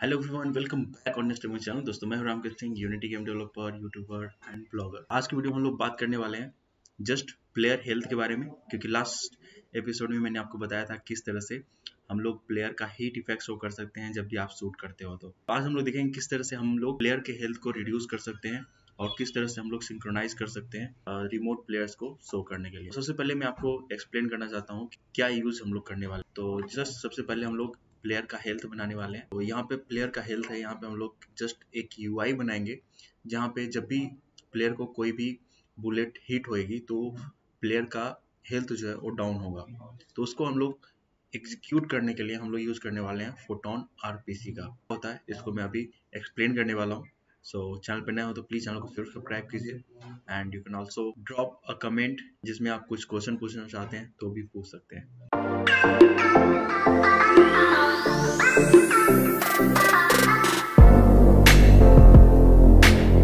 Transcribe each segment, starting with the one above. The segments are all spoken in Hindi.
Hello everyone, welcome back on next channel. दोस्तों, मैं हूं Ramkrishna Singh, unity game developer, YouTuber and blogger. आज की वीडियो में हम लोग बात करने वाले हैं जस्ट प्लेयर हेल्थ के बारे में, क्योंकि लास्ट एपिसोड में मैंने आपको बताया था किस तरह से हम लोग प्लेयर का हीट इफेक्ट शो कर सकते हैं जब भी आप शूट करते हो। तो आज हम लोग देखेंगे किस तरह से हम लोग प्लेयर के हेल्थ को रिड्यूस कर सकते हैं और किस तरह से हम लोग सिंक्रोनाइज कर सकते हैं रिमोट प्लेयर्स को शो करने के लिए। सबसे पहले मैं आपको एक्सप्लेन करना चाहता हूँ क्या यूज हम लोग करने वाले। तो जस्ट सबसे पहले हम लोग प्लेयर का हेल्थ बनाने वाले हैं। तो यहाँ पे प्लेयर का हेल्थ है, यहाँ पे हम लोग जस्ट एक यूआई बनाएंगे जहाँ पे जब भी प्लेयर को कोई भी बुलेट हिट होएगी तो प्लेयर का हेल्थ जो है वो डाउन होगा। तो उसको हम लोग एग्जीक्यूट करने के लिए हम लोग यूज करने वाले हैं फोटोन आरपीसी का होता है। इसको मैं अभी एक्सप्लेन करने वाला हूँ। सो चैनल पर नया हो तो प्लीज चैनल को जरूर सब्सक्राइब कीजिए and you can also drop a comment जिसमें आप कुछ क्वेश्चन पूछना चाहते हैं तो भी पूछ सकते हैं।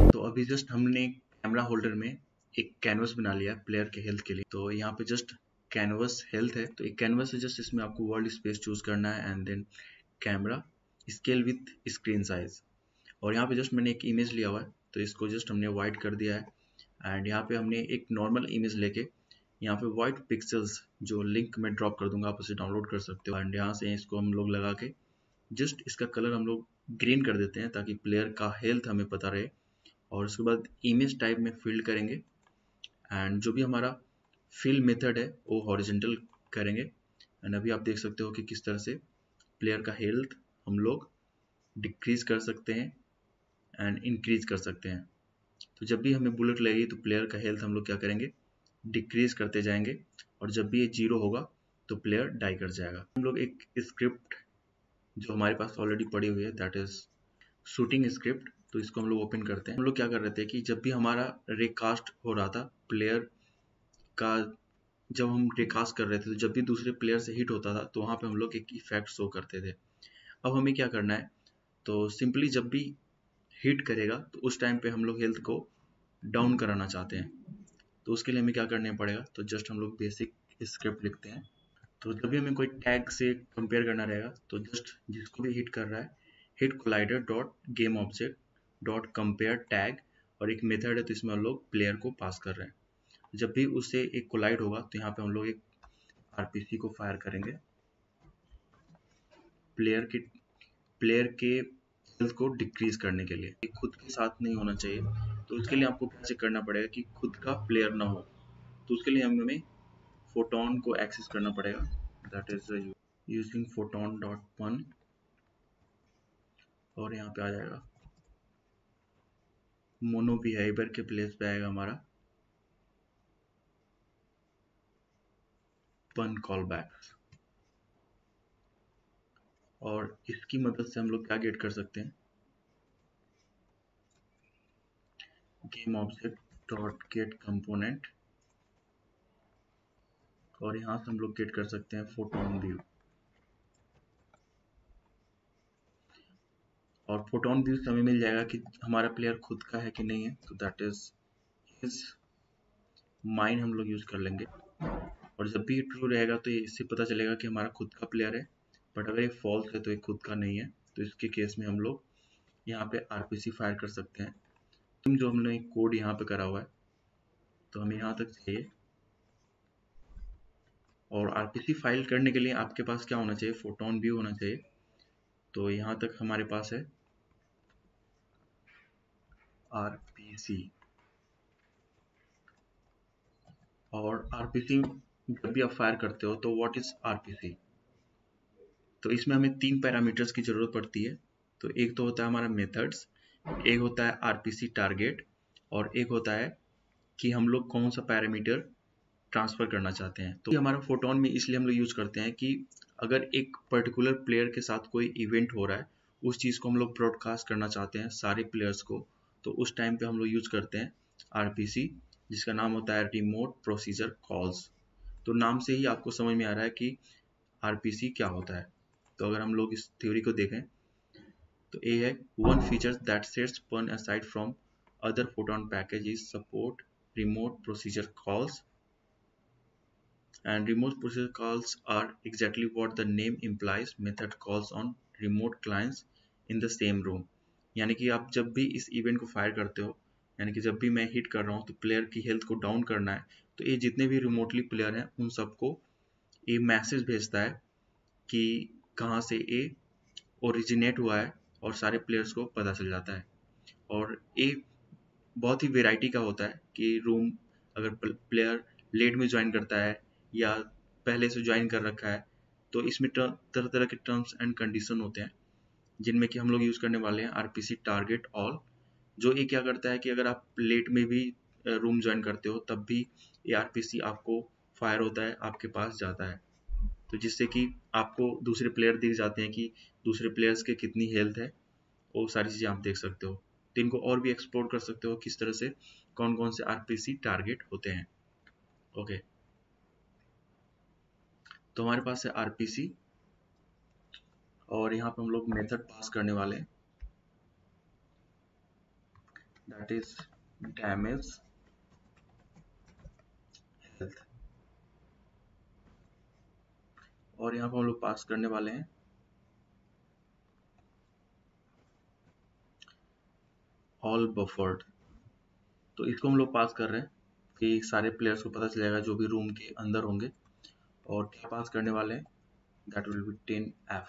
तो अभी जस्ट हमने कैमरा होल्डर में एक कैनवस बना लिया प्लेयर के हेल्थ के लिए। तो यहाँ पे जस्ट कैनवस हेल्थ है, तो एक कैनवस है, जस्ट इसमें आपको वर्ल्ड स्पेस चूज करना है and then camera scale with screen size. और यहाँ पे जस्ट मैंने एक इमेज लिया हुआ है, तो इसको जस्ट हमने वाइट कर दिया है एंड यहाँ पे हमने एक नॉर्मल इमेज लेके यहाँ पे वाइट पिक्सल्स जो लिंक में ड्रॉप कर दूंगा, आप उसे डाउनलोड कर सकते हो। एंड यहाँ से इसको हम लोग लगा के जस्ट इसका कलर हम लोग ग्रीन कर देते हैं ताकि प्लेयर का हेल्थ हमें पता रहे। और उसके बाद इमेज टाइप में फिल्ड करेंगे एंड जो भी हमारा फिल मेथड है वो हॉरिजॉन्टल करेंगे। एंड अभी आप देख सकते हो कि किस तरह से प्लेयर का हेल्थ हम लोग डिक्रीज कर सकते हैं एंड इंक्रीज कर सकते हैं। तो जब भी हमें बुलेट लगेगी तो प्लेयर का हेल्थ हम लोग क्या करेंगे, डिक्रीज करते जाएंगे, और जब भी ये 0 होगा तो प्लेयर डाई कर जाएगा। हम लोग एक स्क्रिप्ट जो हमारे पास ऑलरेडी पड़ी हुई है, दैट इज शूटिंग स्क्रिप्ट, तो इसको हम लोग ओपन करते हैं। हम लोग क्या कर रहे थे कि जब भी हमारा रिकास्ट हो रहा था प्लेयर का, जब हम रिकास्ट कर रहे थे तो जब भी दूसरे प्लेयर से हिट होता था तो वहाँ पे हम लोग एक इफेक्ट शो करते थे। अब हमें क्या करना है, तो सिंपली जब भी हिट करेगा तो उस टाइम पे हम लोग हेल्थ को डाउन कराना चाहते हैं। तो उसके लिए हमें क्या करना पड़ेगा, तो जस्ट हम लोग बेसिक स्क्रिप्ट लिखते हैं। तो जब भी हमें कोई टैग से कंपेयर करना रहेगा तो जस्ट जिसको भी हिट कर रहा है, hit collider dot game object dot compare tag, और एक मेथड है तो इसमें हम लोग प्लेयर को पास कर रहे हैं। जब भी उससे एक कोलाइड होगा तो यहाँ पे हम लोग एक आरपीसी को फायर करेंगे प्लेयर के हेल्थ को डिक्रीज करने के लिए। खुद के साथ नहीं होना चाहिए, तो उसके लिए आपको क्या चेक करना पड़ेगा कि खुद का प्लेयर ना हो। तो उसके लिए हमें फोटोन को एक्सेस करना पड़ेगा, that is using photon dot पन, और यहाँ पे आ जाएगा मोनो बिहेवियर के प्लेस पे आएगा हमारा पन कॉल बैक। और इसकी मदद से हम लोग क्या गेट कर सकते हैं, game object dot gate component, और यहाँ से हम लोग गेट कर सकते हैं फोटोन व्यू। और फोटोन व्यू से हमें मिल जाएगा कि हमारा प्लेयर खुद का है कि नहीं है, तो दैट इज हिज माइन हम लोग यूज कर लेंगे। और जब भी ट्रू रहेगा तो इससे पता चलेगा कि हमारा खुद का प्लेयर है, बट अगर ये फॉल्स है तो ये खुद का नहीं है। तो इसके केस में हम लोग यहाँ पे आरपीसी फायर कर सकते हैं। जो हमने कोड यहाँ पे करा हुआ है तो हमें यहाँ तक चाहिए। और आरपीसी फाइल करने के लिए आपके पास क्या होना चाहिए, फोटोन व्यू होना चाहिए। तो यहाँ तक हमारे पास है आरपीसी। और आरपीसी जब भी आप फायर करते हो तो व्हाट इज आरपीसी, तो इसमें हमें 3 पैरामीटर्स की जरूरत पड़ती है। तो एक तो होता है हमारा मेथड्स, एक होता है आरपीसी टारगेट, और एक होता है कि हम लोग कौन सा पैरामीटर ट्रांसफर करना चाहते हैं। तो हमारा फोटोन में इसलिए हम लोग यूज करते हैं कि अगर एक पर्टिकुलर प्लेयर के साथ कोई इवेंट हो रहा है, उस चीज को हम लोग ब्रॉडकास्ट करना चाहते हैं सारे प्लेयर्स को, तो उस टाइम पे हम लोग यूज करते हैं आरपीसी, जिसका नाम होता है रिमोट प्रोसीजर कॉल्स। तो नाम से ही आपको समझ में आ रहा है कि आरपीसी क्या होता है। तो अगर हम लोग इस थ्योरी को देखें तो ये है वन फीचर दैट सेट्स पन aside from other photon package is support remote procedure calls, and remote procedure calls are exactly what the name implies, method calls on remote clients in the same room. यानी कि आप जब भी इस इवेंट को फायर करते हो, यानी कि जब भी मैं हिट कर रहा हूँ तो प्लेयर की हेल्थ को डाउन करना है, तो ये जितने भी रिमोटली प्लेयर हैं उन सबको ये मैसेज भेजता है कि कहाँ से ये ओरिजिनेट हुआ है, और सारे प्लेयर्स को पता चल जाता है। और ये बहुत ही वेराइटी का होता है कि रूम अगर प्लेयर लेट में ज्वाइन करता है या पहले से ज्वाइन कर रखा है, तो इसमें तरह तरह के टर्म्स एंड कंडीशन होते हैं, जिनमें कि हम लोग यूज़ करने वाले हैं आरपीसी टारगेट ऑल। जो ये क्या करता है कि अगर आप लेट में भी रूम ज्वाइन करते हो तब भी ये आरपीसी आपको फायर होता है, आपके पास जाता है, तो जिससे कि आपको दूसरे प्लेयर दिख जाते हैं कि दूसरे प्लेयर्स के कितनी हेल्थ है, वो सारी चीज़ें आप देख सकते हो। तो इनको और भी एक्सप्लोर कर सकते हो किस तरह से कौन कौन से आरपीसी टारगेट होते हैं। ओके, तो हमारे पास है आरपीसी, और यहाँ पे हम लोग मेथड पास करने वाले हैं, दैट इज डैमेज हेल्थ। और यहाँ पे हम लोग पास करने वाले हैं ऑल बफर्ड। तो इसको हम लोग पास कर रहे हैं कि सारे प्लेयर्स को पता चलेगा जो भी रूम के अंदर होंगे। और क्या पास करने वाले हैं, दैट विल बी 10F।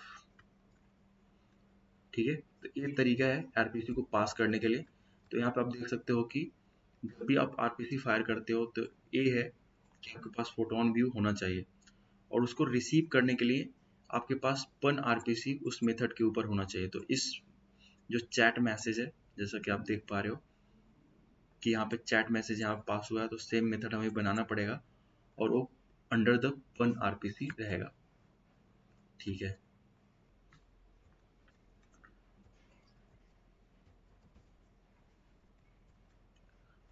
ठीक है, तो ये तरीका है आरपीसी को पास करने के लिए। तो यहाँ पे आप देख सकते हो कि जब भी आप आरपीसी फायर करते हो तो ये है कि आपके पास फोटोन व्यू होना चाहिए, और उसको रिसीव करने के लिए आपके पास पन आरपीसी उस मेथड के ऊपर होना चाहिए। तो इस जो चैट मैसेज है, जैसा कि आप देख पा रहे हो कि यहाँ पे चैट मैसेज यहाँ पास हुआ है, तो सेम मेथड हमें बनाना पड़ेगा और वो अंडर द पन आरपीसी रहेगा। ठीक है,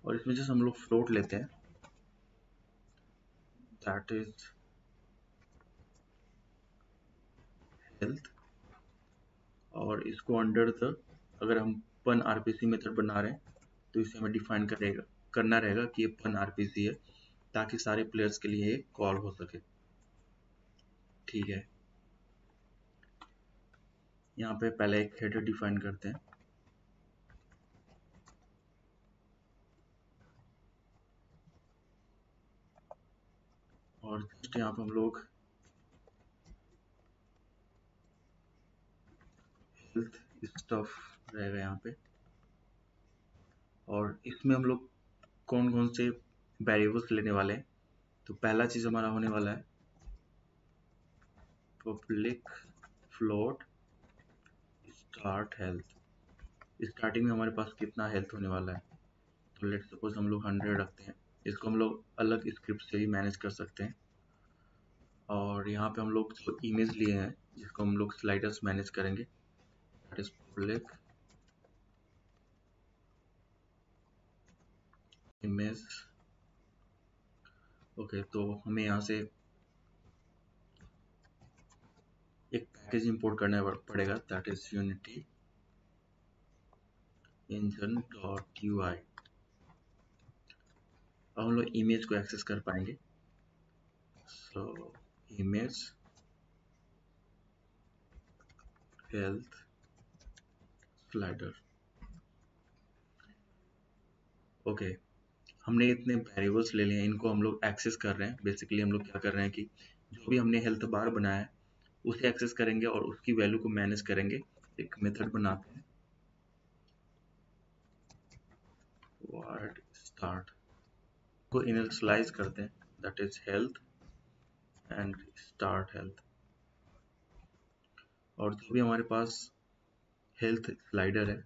और इसमें जैसे हम लोग फ्लोट लेते हैं, दैट इज हेल्थ, और इसको अंडर द, अगर हम पन आरपीसी मेथड बना रहे हैं तो इसे हमें डिफाइन करना रहेगा कि ये पन आरपीसी है, ताकि सारे प्लेयर्स के लिए ये कॉल हो सके। ठीक है, यहाँ पे पहले एक हेडर डिफाइन करते हैं, और जस्ट यहाँ पे हम लोग हेल्थ स्टफ रहेगा यहाँ पे। और इसमें हम लोग कौन कौन से वेरिएबल्स लेने वाले हैं, तो पहला चीज हमारा होने वाला है public float start health. Starting में हमारे पास कितना हेल्थ होने वाला है, तो लेट सपोज हम लोग 100 रखते हैं। इसको हम लोग अलग स्क्रिप्ट से भी मैनेज कर सकते हैं। और यहाँ पे हम लोग जो इमेज लिए हैं जिसको हम लोग स्लाइडर्स मैनेज करेंगे, that is public image. Okay, तो हमें यहाँ से एक पैकेज इंपोर्ट करना पड़ेगा, that is unity engine dot UI. अब हम लोग इमेज को एक्सेस कर पाएंगे। So image health slider. Okay, हमने इतने वेरिएबल्स ले लिए हैं, इनको हम लोग एक्सेस कर रहे हैं। बेसिकली हम लोग क्या कर रहे हैं कि जो भी हमने हेल्थ बार बनाया है उसे एक्सेस करेंगे और उसकी वैल्यू को मैनेज करेंगे। एक मेथड बनाते हैं वर्ड स्टार्ट, को इनिशियलाइज करते हैं, that is health and start health. और जो भी हमारे पास हेल्थ स्लाइडर है,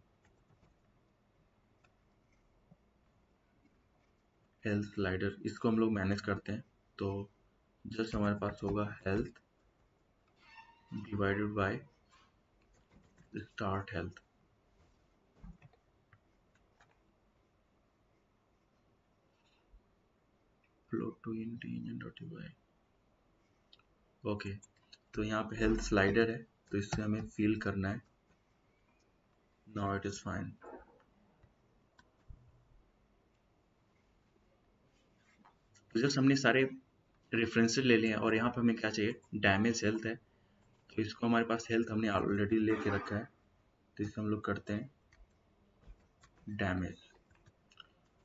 हेल्थ स्लाइडर इसको हम लोग मैनेज करते हैं। तो जस्ट हमारे पास होगा health divided by start health. Float to engine dot UI. Okay, तो यहाँ पे हेल्थ स्लाइडर है, तो इससे हमें फिल करना है। Now it is fine. तो जस्ट हमने सारे रेफरेंसेस ले लिए हैं, और यहाँ पे हमें क्या चाहिए, डैमेज हेल्थ है, तो इसको हमारे पास हेल्थ हमने ऑलरेडी लेके रखा है, तो इसे हम लोग करते हैं डैमेज,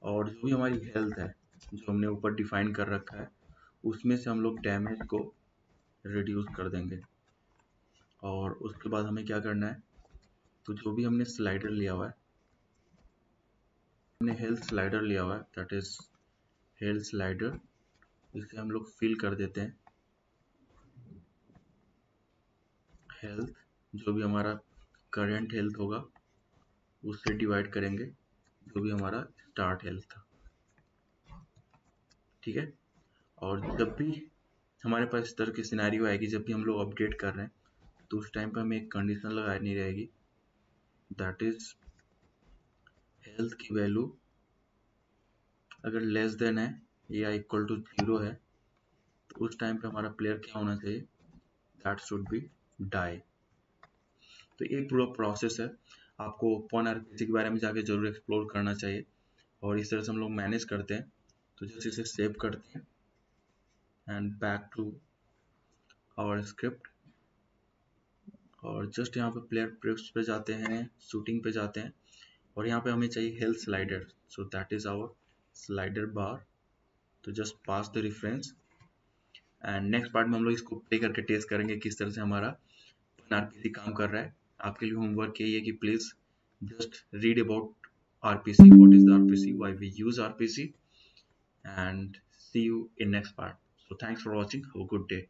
और जो भी हमारी हेल्थ है जो हमने ऊपर डिफाइन कर रखा है उसमें से हम लोग डैमेज को रिड्यूस कर देंगे। और उसके बाद हमें क्या करना है, तो जो भी हमने स्लाइडर लिया हुआ है, हमने हेल्थ स्लाइडर लिया हुआ है, दैट इज हेल्थ स्लाइडर, इसे हम लोग फिल कर देते हैं हेल्थ, जो भी हमारा करंट हेल्थ होगा उससे डिवाइड करेंगे जो भी हमारा स्टार्ट हेल्थ था, ठीक है। और जब भी हमारे पास इस तरह की सिनेरियो आएगी, जब भी हम लोग अपडेट कर रहे हैं, तो उस टाइम पर हमें एक कंडीशन लगानी रहेगी, दैट इज हेल्थ की वैल्यू अगर लेस देन है या इक्वल टू 0 है, तो उस टाइम पे हमारा प्लेयर क्या होना चाहिए, दैट शुड बी डाई। तो ये पूरा प्रोसेस है, आपको पॉन आरपीसी के बारे में जाके जरूर एक्सप्लोर करना चाहिए। और इस तरह से हम लोग मैनेज करते हैं। तो जैसे इसे सेव करते हैं and back to our script, और जस्ट यहाँ पे प्लेयर प्रिव्स पे जाते हैं, शूटिंग पे जाते हैं, और यहाँ पे हमें चाहिए health slider, so that is our slider bar. तो just pass the reference, and next part में हम लोग इसको प्ले करके टेस्ट करेंगे किस तरह से हमारा आरपीसी काम कर रहा है। आपके लिए होमवर्क यही है कि please just read about RPC, what is the RPC, why we use RPC, and see you in next part. So thanks for watching. Have a good day.